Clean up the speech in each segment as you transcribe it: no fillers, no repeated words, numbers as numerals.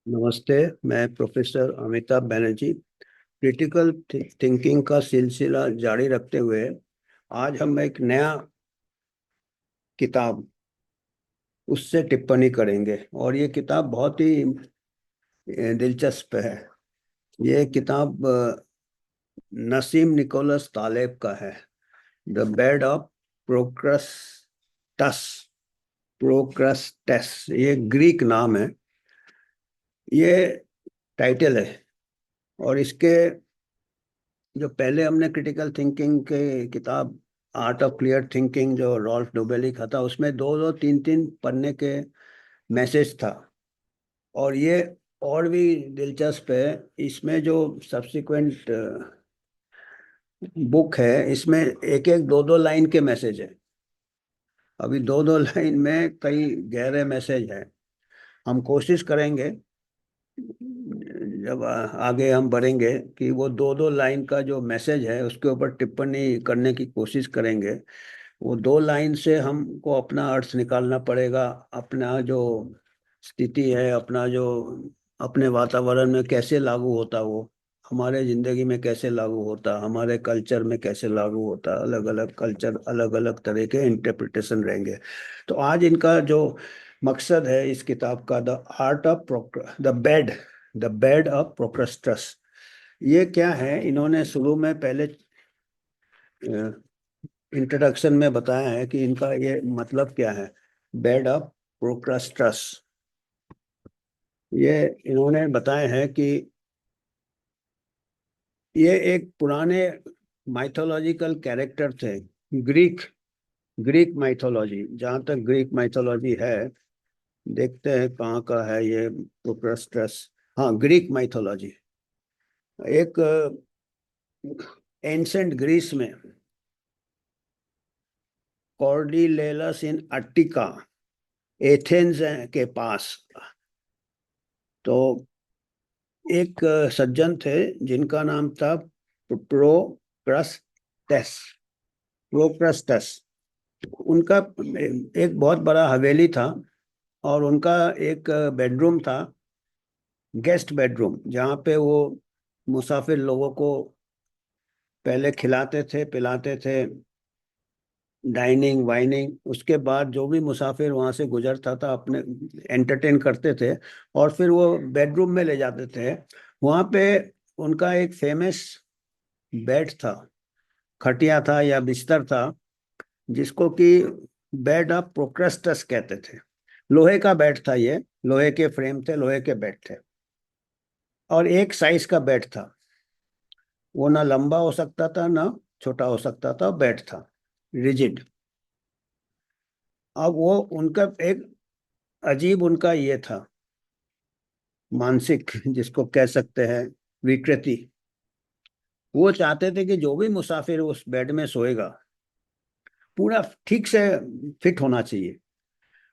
नमस्ते। मैं professor Amitabh Banerjee. Critical thinking का सिलसिला जारी रखते हुए आज हम एक नया किताब उससे टिप्पणी करेंगे और ये किताब बहुत ही दिलचस्प है। ये किताब नसीम निकोलस तालेब का है। The bed of Procrustes. Procrustes ये ग्रीक नाम है। ये टाइटल है। और इसके जो पहले हमने क्रिटिकल थिंकिंग के किताब आर्ट ऑफ क्लियर थिंकिंग जो रॉल्फ डोबेली का था, उसमें दो दो तीन तीन पन्ने के मैसेज था। और ये और भी दिलचस्प है। इसमें जो सब्सिक्वेंट बुक है, इसमें एक एक दो दो लाइन के मैसेज है। अभी दो दो लाइन में कई गहरे मैसेज है। हम कोशिश करेंगे जब आगे हम बढ़ेंगे कि वो दो दो लाइन का जो मैसेज है उसके ऊपर टिप्पणी करने की कोशिश करेंगे। वो दो लाइन से हमको अपना अर्थ निकालना पड़ेगा। अपना जो स्थिति है, अपना जो अपने वातावरण में कैसे लागू होता, वो हमारे जिंदगी में कैसे लागू होता, हमारे कल्चर में कैसे लागू होता। अलग अलग कल्चर, अलग अलग तरह के इंटरप्रिटेशन रहेंगे। तो आज इनका जो मकसद है इस किताब का, द बेड ऑफ प्रोक्रेस्टस। ये क्या है, इन्होंने शुरू में पहले इंट्रोडक्शन में बताया है कि इनका ये मतलब क्या है। बेड ऑफ प्रोक्रेस्टस, ये इन्होंने बताया है कि ये एक पुराने माइथोलॉजिकल कैरेक्टर थे। ग्रीक ग्रीक माइथोलॉजी, जहाँ तक ग्रीक माइथोलॉजी है, देखते हैं कहाँ का है ये प्रोक्रेस्टस। हाँ, ग्रीक माइथोलॉजी। एक एंशंट ग्रीस में कॉर्डिलेलस इन अट्टिका, एथेंस के पास, तो एक सज्जन थे जिनका नाम था प्रोक्रस्टस। प्रोक्रस्टस, उनका एक बहुत बड़ा हवेली था। और उनका एक बेडरूम था, गेस्ट बेडरूम, जहाँ पे वो मुसाफिर लोगों को पहले खिलाते थे, पिलाते थे, डाइनिंग वाइनिंग। उसके बाद जो भी मुसाफिर वहां से गुजरता था, अपने एंटरटेन करते थे और फिर वो बेडरूम में ले जाते थे। वहां पे उनका एक फेमस बेड था, खटिया था या बिस्तर था, जिसको कि बेड ऑफ प्रोक्रेस्टस कहते थे। लोहे का बेड था ये। लोहे के फ्रेम थे, लोहे के बेड थे। और एक साइज का बेड था। वो ना लंबा हो सकता था ना छोटा हो सकता था, बेड था, रिजिड। अब वो उनका एक अजीब उनका ये था, मानसिक जिसको कह सकते हैं विकृति। वो चाहते थे कि जो भी मुसाफिर उस बेड में सोएगा, पूरा ठीक से फिट होना चाहिए।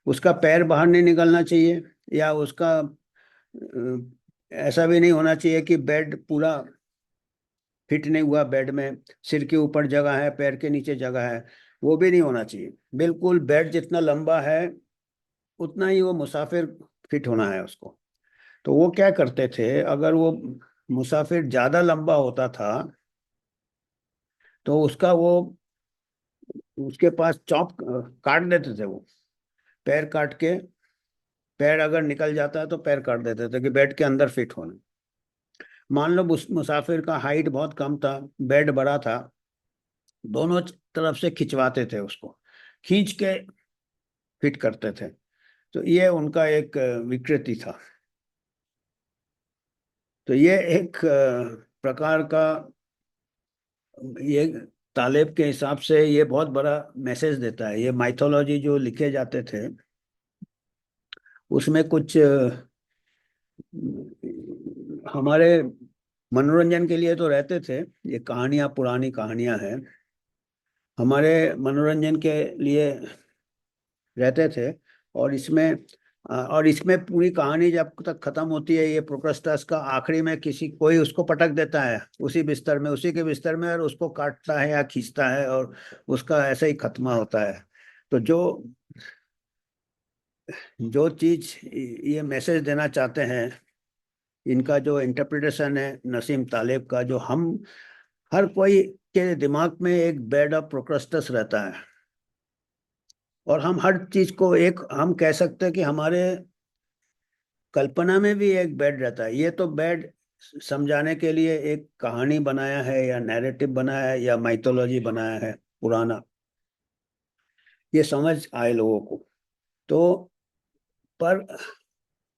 उसका पैर बाहर नहीं निकलना चाहिए, या उसका ऐसा भी नहीं होना चाहिए कि बेड पूरा फिट नहीं हुआ, बेड में सिर के ऊपर जगह है, पैर के नीचे जगह है, वो भी नहीं होना चाहिए। बिल्कुल बेड जितना लंबा है उतना ही वो मुसाफिर फिट होना है उसको। तो वो क्या करते थे, अगर वो मुसाफिर ज्यादा लंबा होता था तो उसका वो उसके पास चॉप काट देते थे वो, पैर काट के। पैर अगर निकल जाता है तो पैर काट देते थे कि बेड के अंदर फिट होना। मान लो उस मुसाफिर का हाइट बहुत कम था, बेड बड़ा था, दोनों तरफ से खिंचवाते थे उसको, खींच के फिट करते थे। तो ये उनका एक विकृति था। तो ये एक प्रकार का, ये तालेब के हिसाब से ये बहुत बड़ा मैसेज देता है। ये माइथोलॉजी जो लिखे जाते थे उसमें कुछ हमारे मनोरंजन के लिए तो रहते थे। ये कहानियां, पुरानी कहानियां हैं, हमारे मनोरंजन के लिए रहते थे। और इसमें पूरी कहानी जब तक खत्म होती है, ये प्रोक्रेस्टस का आखिरी में किसी कोई उसको पटक देता है उसी बिस्तर में, उसी के बिस्तर में, और उसको काटता है या खींचता है, और उसका ऐसे ही खत्मा होता है। तो जो जो चीज ये मैसेज देना चाहते हैं इनका जो इंटरप्रिटेशन है नसीम तालेब का, जो हम हर कोई के दिमाग में एक बेड ऑफ प्रोक्रेस्टस रहता है, और हम हर चीज को एक हम कह सकते हैं कि हमारे कल्पना में भी एक बेड रहता है। ये तो बेड समझाने के लिए एक कहानी बनाया है या नैरेटिव बनाया है या माइथोलॉजी बनाया है पुराना, ये समझ आए लोगों को। तो पर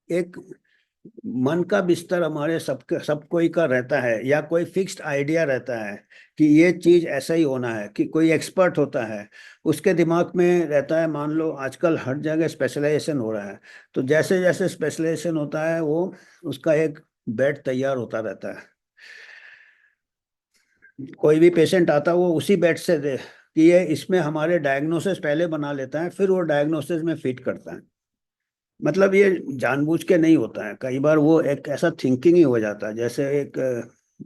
एक मन का बिस्तर हमारे सबके सब कोई का रहता है, या कोई फिक्स्ड आइडिया रहता है कि ये चीज ऐसा ही होना है, कि कोई एक्सपर्ट होता है उसके दिमाग में रहता है। मान लो आजकल हर जगह स्पेशलाइजेशन हो रहा है, तो जैसे जैसे स्पेशलाइजेशन होता है वो उसका एक बेड तैयार होता रहता है। कोई भी पेशेंट आता है वो उसी बेड से दे कि ये इसमें हमारे डायग्नोसिस पहले बना लेता है, फिर वो डायग्नोसिस में फिट करता है। मतलब ये जानबूझ के नहीं होता है, कई बार वो एक ऐसा थिंकिंग ही हो जाता है, जैसे एक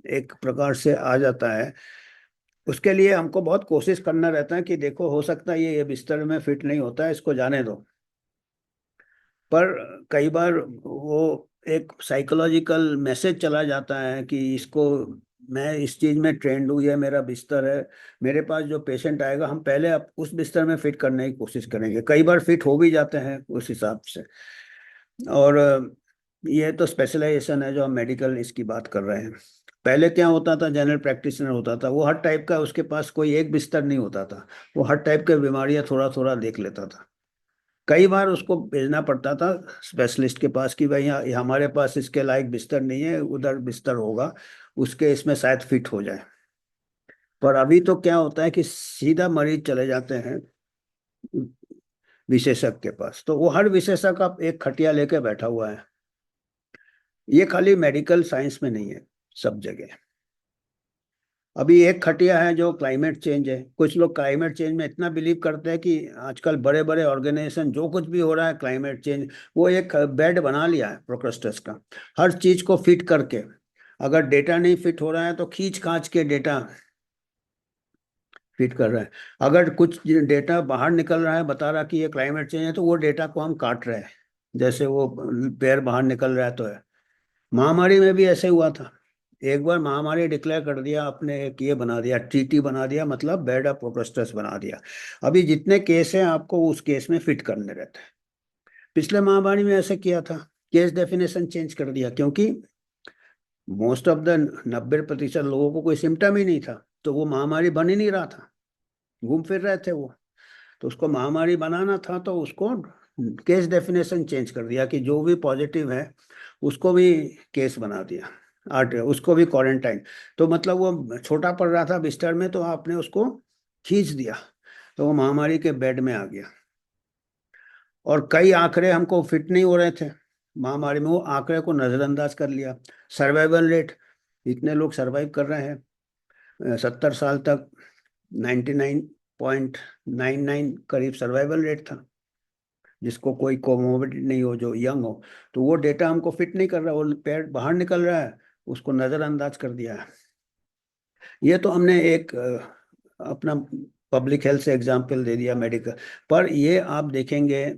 एक प्रकार से आ जाता है। उसके लिए हमको बहुत कोशिश करना रहता है कि देखो हो सकता है ये बिस्तर में फिट नहीं होता है, इसको जाने दो। पर कई बार वो एक साइकोलॉजिकल मैसेज चला जाता है कि इसको, मैं इस चीज में ट्रेंड हूँ, ये मेरा बिस्तर है, मेरे पास जो पेशेंट आएगा हम पहले अब उस बिस्तर में फिट करने की कोशिश करेंगे। कई बार फिट हो भी जाते हैं उस हिसाब से। और ये तो स्पेशलाइजेशन है जो हम मेडिकल इसकी बात कर रहे हैं। पहले क्या होता था, जनरल प्रैक्टिशनर होता था, वो हर टाइप का, उसके पास कोई एक बिस्तर नहीं होता था, वो हर टाइप के बीमारियां थोड़ा थोड़ा देख लेता था। कई बार उसको भेजना पड़ता था स्पेशलिस्ट के पास कि भाई यहाँ हमारे पास इसके लायक बिस्तर नहीं है, उधर बिस्तर होगा उसके, इसमें शायद फिट हो जाए। पर अभी तो क्या होता है कि सीधा मरीज चले जाते हैं विशेषज्ञ के पास, तो वो हर विशेषज्ञ का एक खटिया लेके बैठा हुआ है। ये खाली मेडिकल साइंस में नहीं है, सब जगह। अभी एक खटिया है जो क्लाइमेट चेंज है। कुछ लोग क्लाइमेट चेंज में इतना बिलीव करते हैं कि आजकल बड़े बड़े ऑर्गेनाइजेशन जो कुछ भी हो रहा है क्लाइमेट चेंज, वो एक बेड बना लिया है प्रोक्रेस्टस का, हर चीज को फिट करके। अगर डेटा नहीं फिट हो रहा है तो खींच खाच के डेटा फिट कर रहे हैं। अगर कुछ डेटा बाहर निकल रहा है बता रहा कि ये क्लाइमेट चेंज है, तो वो डेटा को हम काट रहे हैं, जैसे वो पेड़ बाहर निकल रहा है तो है। महामारी में भी ऐसे हुआ था। एक बार महामारी डिक्लेयर कर दिया आपने, एक ये बना दिया, टीटी बना दिया, मतलब बेड ऑफ प्रोक्रेस्टस बना दिया। अभी जितने केस हैं आपको उस केस में फिट करने रहते हैं। पिछले महामारी में ऐसे किया था, केस डेफिनेशन चेंज कर दिया, क्योंकि मोस्ट ऑफ द 90% लोगों को कोई सिम्टम ही नहीं था, तो वो महामारी बन ही नहीं रहा था, घूम फिर रहे थे वो। तो उसको महामारी बनाना था, तो उसको केस डेफिनेशन चेंज कर दिया कि जो भी पॉजिटिव है उसको भी केस बना दिया, आठ उसको भी क्वारंटाइन। तो मतलब वो छोटा पड़ रहा था बिस्तर में, तो आपने उसको खींच दिया, तो वो महामारी के बेड में आ गया। और कई आंकड़े हमको फिट नहीं हो रहे थे महामारी में, वो आंकड़े को नजरअंदाज कर लिया। सर्वाइवल रेट, इतने लोग सरवाइव कर रहे हैं 70 साल तक, 99.99 करीब सर्वाइवल रेट था, जिसको कोई कोमोबिडिटी नहीं हो, जो यंग हो। तो वो डेटा हमको फिट नहीं कर रहा, वो पेड़ बाहर निकल रहा है, उसको नजरअंदाज कर दिया है। ये तो हमने एक अपना पब्लिक हेल्थ से एग्जांपल दे दिया मेडिकल। पर ये आप देखेंगे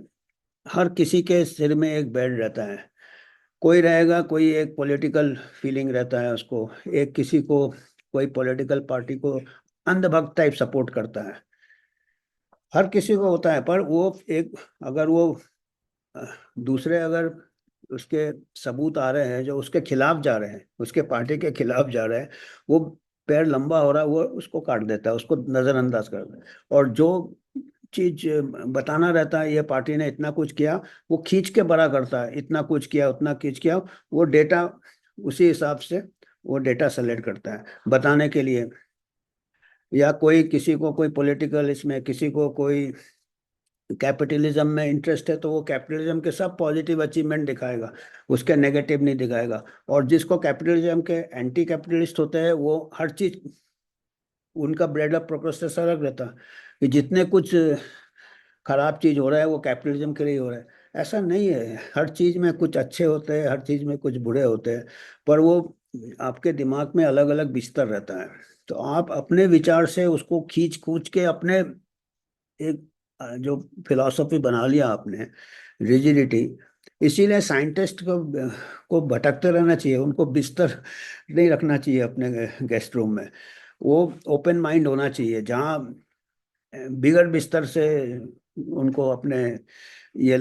हर किसी के सिर में एक बेड रहता है। कोई रहेगा, कोई एक पॉलिटिकल फीलिंग रहता है उसको, एक किसी को कोई पॉलिटिकल पार्टी को अंधभक्त टाइप सपोर्ट करता है, हर किसी को होता है। पर वो एक, अगर वो अ, दूसरे अगर उसके सबूत आ रहे हैं जो उसके खिलाफ जा रहे हैं, उसके पार्टी के खिलाफ जा रहे हैं, वो पैर लंबा हो रहा है वो उसको काट देता है, उसको नजरअंदाज कर देता है। और जो चीज बताना रहता है ये पार्टी ने इतना कुछ किया, वो खींच के बड़ा करता है, इतना कुछ किया उतना खींच किया। वो डेटा उसी हिसाब से वो डेटा सेलेक्ट करता है बताने के लिए। या कोई किसी को कोई पॉलिटिकल इसमें, किसी को कोई कैपिटलिज्म में इंटरेस्ट है, तो वो कैपिटलिज्म के सब पॉजिटिव अचीवमेंट दिखाएगा, उसके नेगेटिव नहीं दिखाएगा। और जिसको कैपिटलिज्म के एंटी कैपिटलिस्ट होते हैं वो हर चीज, उनका ब्रेड ऑफ प्रोग्रेस अलग रहता है कि जितने कुछ खराब चीज हो रहा है वो कैपिटलिज्म के लिए हो रहा है। ऐसा नहीं है, हर चीज में कुछ अच्छे होते हैं, हर चीज में कुछ बुरे होते हैं। पर वो आपके दिमाग में अलग अलग बिस्तर रहता है, तो आप अपने विचार से उसको खींच खूंच के अपने एक जो फिलॉसफी बना लिया आपने, रिजिडिटी, इसीलिए साइंटिस्ट को भटकते रहना चाहिए, उनको बिस्तर नहीं रखना चाहिए अपने गेस्ट रूम में। वो ओपन माइंड होना चाहिए, जहाँ बिगर बिस्तर से उनको अपने ये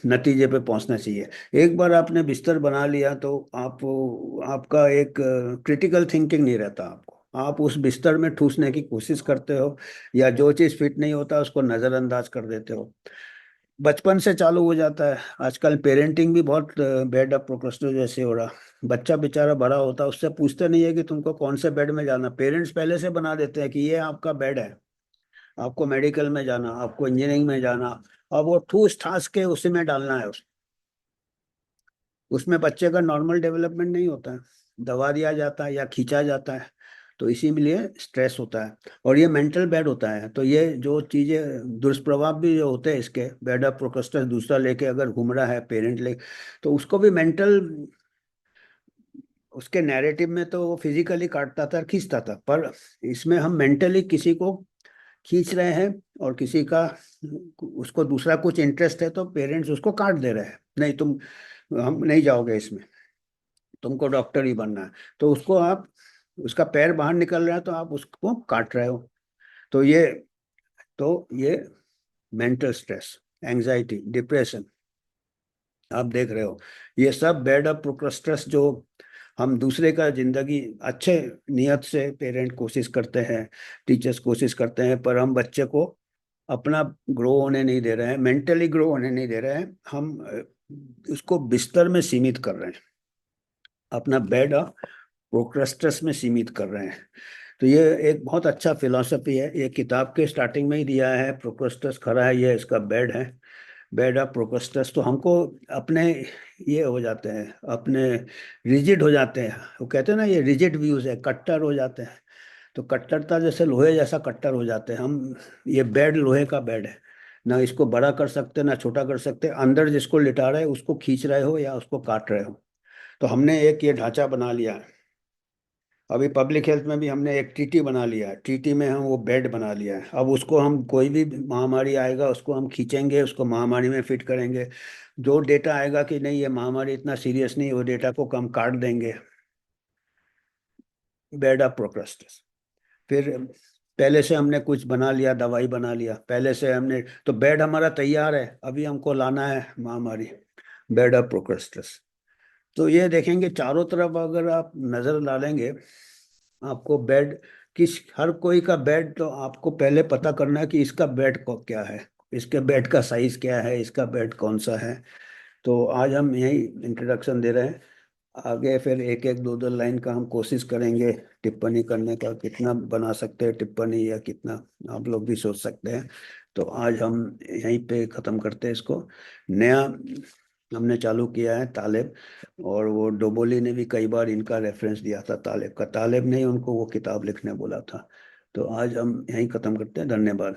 नतीजे पे पहुंचना चाहिए। एक बार आपने बिस्तर बना लिया तो आप, आपका एक क्रिटिकल थिंकिंग नहीं रहता आपको, आप उस बिस्तर में ठूसने की कोशिश करते हो, या जो चीज़ फिट नहीं होता उसको नज़रअंदाज कर देते हो। बचपन से चालू हो जाता है। आजकल पेरेंटिंग भी बहुत बेड ऑफ प्रोक्रेस्टिनेशन हो रहा। बच्चा बेचारा बड़ा होता है, उससे पूछते नहीं है कि तुमको कौन से बेड में जाना, पेरेंट्स पहले से बना देते हैं कि ये आपका बेड है, आपको मेडिकल में जाना, आपको इंजीनियरिंग में जाना। अब वो ठूस ठास के उसी में डालना है। उसमें बच्चे का नॉर्मल डेवलपमेंट नहीं होता है, दबा दिया जाता है या खींचा जाता है। तो इसीलिए स्ट्रेस होता है, और ये मेंटल बेड होता है। तो ये जो चीज़ें दुष्प्रभाव भी जो होते हैं इसके, बेड ऑफ प्रोक्रेस्टिनेशन दूसरा लेके अगर घूम रहा है पेरेंट ले, तो उसको भी मेंटल, उसके नैरेटिव में तो वो फिजिकली काटता था, खींचता था, पर इसमें हम मेंटली किसी को खींच रहे हैं, और किसी का, उसको दूसरा कुछ इंटरेस्ट है तो पेरेंट्स उसको काट दे रहे हैं, नहीं तुम, हम नहीं जाओगे इसमें, तुमको डॉक्टर ही बनना है। तो उसको आप, उसका पैर बाहर निकल रहा है तो आप उसको काट रहे हो। तो ये मेंटल स्ट्रेस, एंजाइटी, डिप्रेशन, आप देख रहे हो, ये सब बेड ऑफ प्रोक्रेस्टिनेशन जो हम दूसरे का जिंदगी अच्छे नियत से पेरेंट कोशिश करते हैं, टीचर्स कोशिश करते हैं, पर हम बच्चे को अपना ग्रो होने नहीं दे रहे हैं, मेंटली ग्रो होने नहीं दे रहे हैं। हम उसको बिस्तर में सीमित कर रहे हैं, अपना बेड ऑफ प्रोक्रेस्टिनेशन में सीमित कर रहे हैं। तो ये एक बहुत अच्छा फिलॉसफी है, ये किताब के स्टार्टिंग में ही दिया है, प्रोक्रेस्टिनेशन खड़ा है, ये इसका बेड है, बेड ऑफ प्रोक्रेस्टिनेशन। तो हमको अपने ये हो जाते हैं, अपने रिजिड हो जाते हैं, वो कहते हैं ना, ये रिजिड व्यूज है, कट्टर हो जाते हैं। तो कट्टरता जैसे लोहे जैसा कट्टर हो जाते हैं हम। ये बेड लोहे का बेड है, ना इसको बड़ा कर सकते ना छोटा कर सकते, अंदर जिसको लिटा रहे हो उसको खींच रहे हो या उसको काट रहे हो। तो हमने एक ये ढांचा बना लिया है। अभी पब्लिक हेल्थ में भी हमने एक टीटी बना लिया है, टीटी में हम वो बेड बना लिया है। अब उसको हम, कोई भी महामारी आएगा उसको हम खींचेंगे, उसको महामारी में फिट करेंगे। जो डेटा आएगा कि नहीं ये महामारी इतना सीरियस नहीं, वो डेटा को कम काट देंगे। Bed of procrastination. फिर पहले से हमने कुछ बना लिया, दवाई बना लिया पहले से हमने, तो बेड हमारा तैयार है, अभी हमको लाना है महामारी, बेड ऑफ प्रोक्रेस्टिनेशन। तो ये देखेंगे चारों तरफ अगर आप नजर डालेंगे, आपको बेड, किस, हर कोई का बेड, तो आपको पहले पता करना है कि इसका बेड को क्या है, इसके बेड का साइज क्या है, इसका बेड कौन सा है। तो आज हम यही इंट्रोडक्शन दे रहे हैं। आगे फिर एक एक दो दो लाइन का हम कोशिश करेंगे टिप्पणी करने का, कितना बना सकते हैं टिप्पणी, या कितना आप लोग भी सोच सकते हैं। तो आज हम यहीं पे ख़त्म करते हैं इसको। नया हमने चालू किया है तालेब, और वो डोबोली ने भी कई बार इनका रेफरेंस दिया था तालेब का, तालेब ने ही उनको वो किताब लिखने बोला था। तो आज हम यहीं ख़त्म करते हैं, धन्यवाद।